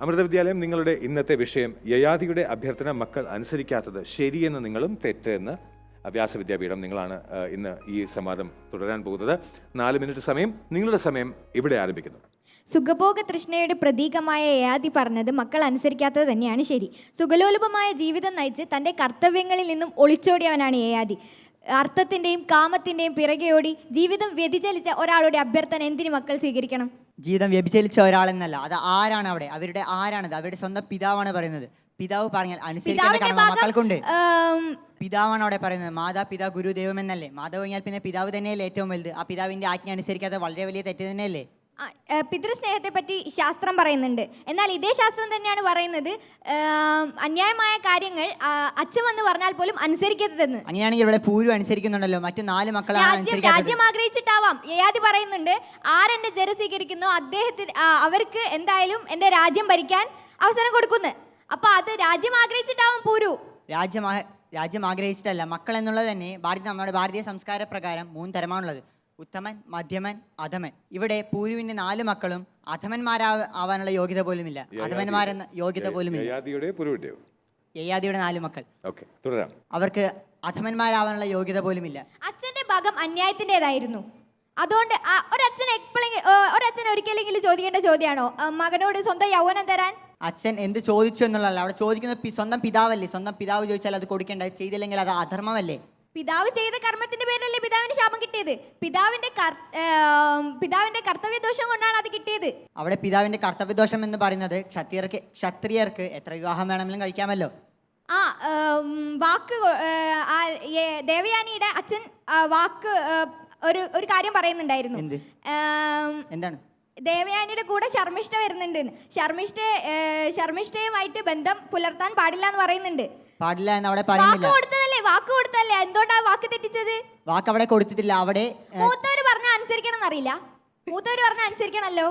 അമൃത വിദ്യാലയം, നിങ്ങളുടെ ഇന്നത്തെ വിഷയം യയാതിയുടെ അഭ്യർത്ഥന മക്കൾ അനുസരിക്കാത്തത് ശരിയെന്ന് നിങ്ങളും തെറ്റെന്ന് വ്യാസവിദ്യാപീഠം. നിങ്ങളാണ് ഇന്ന് ഈ സംവാദം തുടരാൻ പോകുന്നത്. 4 മിനിറ്റ് സമയം, നിങ്ങളുടെ സമയം ഇവിടെ ആരംഭിക്കുന്നു. സുഖഭോഗ തൃഷ്ണയുടെ പ്രതീകമായ യയാതി പറഞ്ഞത് മക്കൾ അനുസരിക്കാത്തത് തന്നെയാണ് ശരി. സുഖലോലുപമായ ജീവിതം നയിച്ച് തൻ്റെ കർത്തവ്യങ്ങളിൽ നിന്നും ഒളിച്ചോടിയവനാണ് യയാതി. അർത്ഥത്തിൻ്റെയും കാമത്തിൻ്റെയും പിറകെയോടി ജീവിതം വ്യതിചലിച്ച ഒരാളുടെ അഭ്യർത്ഥന എന്തിന് മക്കൾ സ്വീകരിക്കണം? ജീവിതം വ്യഭിചലിച്ച ഒരാളെന്നല്ല, അത് ആരാണ് അവിടെ? അവരുടെ ആരാണത്? അവരുടെ സ്വന്തം പിതാവാണ് പറയുന്നത്. പിതാവ് പറഞ്ഞാൽ അനുസരിക്കേണ്ട കടമ മക്കൾക്കുണ്ട്. പിതാവാണ് അവിടെ പറയുന്നത്. മാതാപിതാ ഗുരു ദൈവം എന്നല്ലേ? മാതാവ് കഴിഞ്ഞാൽ പിന്നെ പിതാവ് തന്നെയല്ലേ ഏറ്റവും വലുത്. ആ പിതാവിന്റെ ആജ്ഞ അനുസരിക്കാതെ വളരെ വലിയ തെറ്റ് തന്നെയല്ലേ? പിതൃസ്നേഹത്തെ പറ്റി ശാസ്ത്രം പറയുന്നുണ്ട്. എന്നാൽ ഇതേ ശാസ്ത്രം തന്നെയാണ് പറയുന്നത് അന്യായമായ കാര്യങ്ങൾ അച്ഛൻ വന്ന് പറഞ്ഞാൽ പോലും അനുസരിക്കരുതെന്ന്. അങ്ങനെയാണെങ്കിൽ ഇവിടെ പൂരു അനുസരിക്കുന്നുണ്ടല്ലോ, മറ്റു 4 മക്കളാണ് രാജ്യം ആഗ്രഹിച്ചിട്ടാവാം. യയാതി പറയുന്നുണ്ട്, ആരെന്റെ ജര സ്വീകരിക്കുന്നു അദ്ദേഹത്തിന് അവർക്ക് എന്തായാലും എന്റെ രാജ്യം ഭരിക്കാൻ അവസരം കൊടുക്കുന്നു. അപ്പൊ അത് രാജ്യം ആഗ്രഹിച്ചിട്ടാവും പൂരു. രാജ്യം ആഗ്രഹിച്ചിട്ടല്ല. മക്കൾ എന്നുള്ളത് തന്നെ നമ്മുടെ ഭാരതീയ സംസ്കാര പ്രകാരം 3 തരമാണുള്ളത്: ഉത്തമൻ, മധ്യമൻ, അധമൻ. ഇവിടെ പൂരുവിന്റെ 4 മക്കളും അധമന്മാരാവാനുള്ള യോഗ്യത പോലുമില്ല. അധമന്മാരെന്ന യോഗ്യത പോലുമില്ല. യയാതിയുടെ 4 മക്കൾ അവർക്ക് അധമന്മാരാവാനുള്ള യോഗ്യത പോലുമില്ല. അച്ഛന്റെ ഭാഗം അന്യായത്തിൻ്റെതായിരുന്നു. അതുകൊണ്ട് ഒരച്ഛൻ ഒരിക്കലെങ്കിലും ചോദിക്കേണ്ട ചോദ്യമാണോ മകനോട് സ്വന്തം യൗവനം തരാൻ? അച്ഛൻ എന്ത് ചോദിച്ചു എന്നുള്ളതല്ല അവിടെ ചോദിക്കുന്നത്. സ്വന്തം പിതാവല്ലേ? സ്വന്തം പിതാവ് ചോദിച്ചാൽ അത് കൊടുക്കേണ്ട, ചെയ്തില്ലെങ്കിൽ അത് അധർമ്മമല്ലേ? പിതാവ് ചെയ്ത കർമ്മത്തിന്റെ പേരിലല്ലേ പിതാവിന് ശാപം കിട്ടിയത്? പിതാവിന്റെ കർത്തവ്യദോഷം കൊണ്ടാണ് അത് കിട്ടിയത്. അവിടെ പിതാവിന്റെ കർത്തവ്യദോഷം എന്ന് പറയുന്നത് ക്ഷത്രിയർക്ക് എത്ര വിവാഹം വേണമെങ്കിലും കഴിക്കാമല്ലോ. വാക്ക് ദേവയാനിയുടെ അച്ഛൻ വാക്ക് ഒരു കാര്യം പറയുന്നുണ്ടായിരുന്നു. എന്താണ്? ദേവയാനിയുടെ കൂടെ ശർമ്മിഷ്ഠ വരുന്നുണ്ട്. ശർമ്മിഷ്ഠയുമായിട്ട് ബന്ധം പുലർത്താൻ പാടില്ല എന്ന് പറയുന്നുണ്ട്. പാടില്ല എന്ന് അവിടെ പറയുന്നില്ല. വാക്ക് കൊടുത്തല്ലേ? എന്തുകൊണ്ടാ വാക്ക് തെറ്റിച്ചത്? വാക്ക് അവിടെ കൊടുത്തിട്ടില്ല. അവിടെ മൂത്തവര് പറഞ്ഞ അനുസരിക്കണം എന്നറിയില്ല. മൂത്തവര് പറഞ്ഞ അനുസരിക്കണല്ലോ.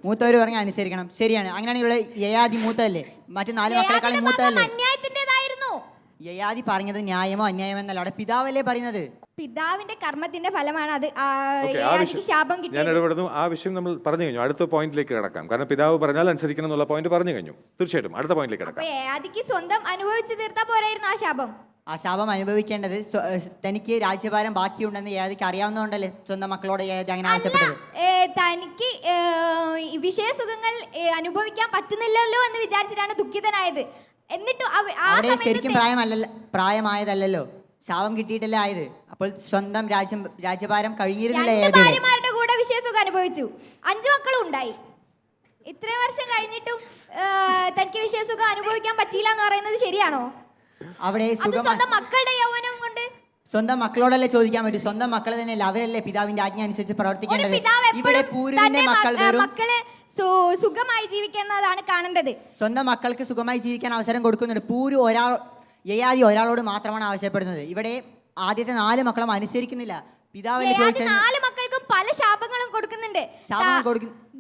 മൂത്തവര് പറഞ്ഞ അനുസരിക്കണം, ശരിയാണ്. അങ്ങനെയാണെങ്കിൽ ഇവിടെ യയാതി മൂത്തല്ലേ? മറ്റു 4 മക്കളെക്കാളും മൂത്തല്ലേ? അന്യായത്തിൻ്റെതായിരുന്നു. യയാതി പറഞ്ഞത് ന്യായമോ അന്യായമോ എന്നല്ല, അവിടെ പിതാവല്ലേ പറയുന്നത്. പിതാവിന്റെ കർമ്മത്തിന്റെ ഫലമാണ് അത് ശാപം കിട്ടിയത്. ഞാൻ ഇടപെടുന്നു. ആ വിഷയം നമ്മൾ പറഞ്ഞു കഴിഞ്ഞു. അടുത്ത പോയിന്റിലേക്ക് കിടക്കാം. കാരണം പിതാവ് പറഞ്ഞാൽ അനുസരിക്കണം എന്നുള്ള പോയിന്റ് പറഞ്ഞു കഴിഞ്ഞു. തീർച്ചയായിട്ടും അടുത്ത പോയിന്റിലേക്ക് കിടക്കാം. യയാതിക്ക് സ്വന്തം അനുഭവിച്ചു തീർത്താ പോരായിരുന്നു ആ ശാപം? ആ ശാപം അനുഭവിക്കേണ്ടത് തനിക്ക് രാജ്യഭാരം ബാക്കിയുണ്ടെന്ന് യയാതിക്ക് അറിയാവുന്നതുകൊണ്ടല്ലേ സ്വന്തം മക്കളോട് യയാതി അങ്ങനെ ആവശ്യപ്പെട്ടത്? തനിക്ക് വിഷയസുഖങ്ങൾ അനുഭവിക്കാൻ പറ്റുന്നില്ലല്ലോ എന്ന് വിചാരിച്ചിട്ടാണ് ദുഃഖിതനായത്. എന്നിട്ടും ശരിക്കും പ്രായമായതല്ലോ, ശാപം കിട്ടിയിട്ടല്ലേ ആയത്. അപ്പോൾ സ്വന്തം രാജ്യഭാരം കഴിഞ്ഞിരുന്നില്ല. ഭാര്യമാരുടെ കൂടെ വിഷയസുഖം അനുഭവിച്ചു. 5 മക്കളും ഉണ്ടായി. ഇത്രയും വർഷം കഴിഞ്ഞിട്ടും തനിക്ക് വിഷയസുഖം അനുഭവിക്കാൻ പറ്റിയില്ല എന്ന് പറയുന്നത് ശരിയാണോ? അവിടെ സ്വന്തം മക്കളുടെ യൗവനം കൊണ്ട് സ്വന്തം മക്കളോടല്ലേ ചോദിക്കാൻ പറ്റും? സ്വന്തം മക്കൾ തന്നെയല്ലേ, അവരല്ലേ പിതാവിന്റെ ആജ്ഞ അനുസരിച്ച് പ്രവർത്തിക്കേണ്ടത്. ഇവിടെ പൂരുവിന്റെ മക്കള് സുഖമായി ജീവിക്കുന്നതാണ് കാണേണ്ടത്. സ്വന്തം മക്കൾക്ക് സുഖമായി ജീവിക്കാൻ അവസരം കൊടുക്കുന്നുണ്ട്. പൂരു യയാതി ഒരാളോട് മാത്രമാണ് ആവശ്യപ്പെടുന്നത്. ഇവിടെ ആദ്യത്തെ 4 മക്കളും അനുസരിക്കുന്നില്ല. പിതാവല്ലേ ചോദിച്ചത്? 4 മക്കൾക്കും പല ശാപങ്ങളും കൊടുക്കുന്നുണ്ട്.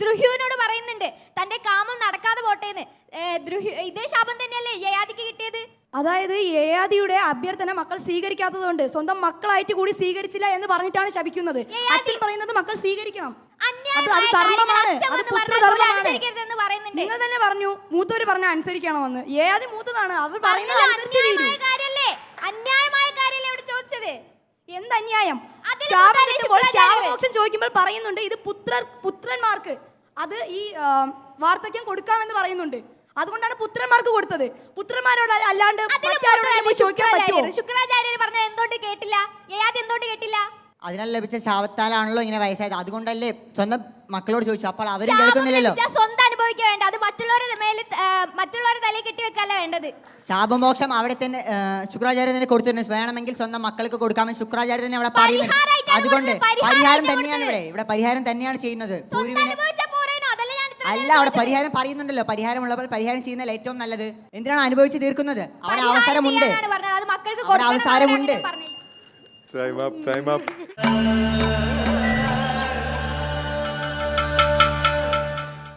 ദ്രുഹ്യുവിനോട് പറയുന്നുണ്ട് തന്റെ കാമം നടക്കാതെ പോട്ടേന്ന്. ഇതേ ശാപം തന്നെയല്ലേ യയാതിക്ക് കിട്ടിയത്? അതായത് യയാതിയുടെ അഭ്യർത്ഥന മക്കൾ സ്വീകരിക്കാത്തതുകൊണ്ട് സ്വന്തം മക്കളായിട്ട് കൂടി സ്വീകരിച്ചില്ല എന്ന് പറഞ്ഞിട്ടാണ് ശപിക്കുന്നത്. അച്ഛൻ പറയുന്നത് മക്കൾ സ്വീകരിക്കണം. നിങ്ങൾ തന്നെ പറഞ്ഞു മൂത്തവര് പറഞ്ഞ അനുസരിക്കണമെന്ന്. യയാതി മൂത്തതാണ്, അവർ പറയുന്നത് എന്തന്യായം? ശാപമോക്ഷം ചോദിക്കുമ്പോൾ പറയുന്നുണ്ട് ഇത് പുത്രന്മാർക്ക് അത് ഈ വാർദ്ധക്യം കൊടുക്കാമെന്ന് പറയുന്നുണ്ട്. അതുകൊണ്ടാണ് പുത്രന്മാർക്ക് കൊടുത്തത്. പുത്രന്മാരോട് അല്ലാണ്ട് ശുക്രാചാര്യർ പറഞ്ഞ എന്തുകൊണ്ട് കേട്ടില്ല? യയാതി എന്തുകൊണ്ട് കേട്ടില്ല? അതിനാൽ ലഭിച്ച ശാപത്താലാണല്ലോ ഇങ്ങനെ വയസ്സായത്. അതുകൊണ്ടല്ലേ സ്വന്തം മക്കളോട് ചോദിച്ചു. അപ്പോൾ അവരും കേൾക്കുന്നില്ലല്ലോ. സ്വന്തം അനുഭവിക്കാൻ വേണ്ട, അത് മറ്റുള്ളവരുടെ തലയിൽ കെട്ടിവെക്കല്ല വേണ്ടത്. ശാപമോക്ഷം അവിടെ തന്നെ ശുക്രാചാര്യ തന്നെ കൊടുത്തിട്ടുണ്ട്. വേണമെങ്കിൽ സ്വന്തം മക്കൾക്ക് കൊടുക്കാമെന്ന് ശുക്രാചാര്യ തന്നെ അവിടെ പറയുന്നത്. അതുകൊണ്ട് പരിഹാരം തന്നെയാണ് ഇവിടെ പരിഹാരം തന്നെയാണ് ചെയ്യുന്നത്. പൂരുവിനെ അല്ല, അവിടെ പരിഹാരം പറയുന്നുണ്ടല്ലോ. പരിഹാരമുള്ളപ്പോൾ പരിഹാരം ചെയ്യുന്നതിൽ ഏറ്റവും നല്ലത്. എന്തിനാണ് അനുഭവിച്ച് തീർക്കുന്നത്? അവിടെ അവസരമുണ്ട്. അവസരമുണ്ട്. Time up.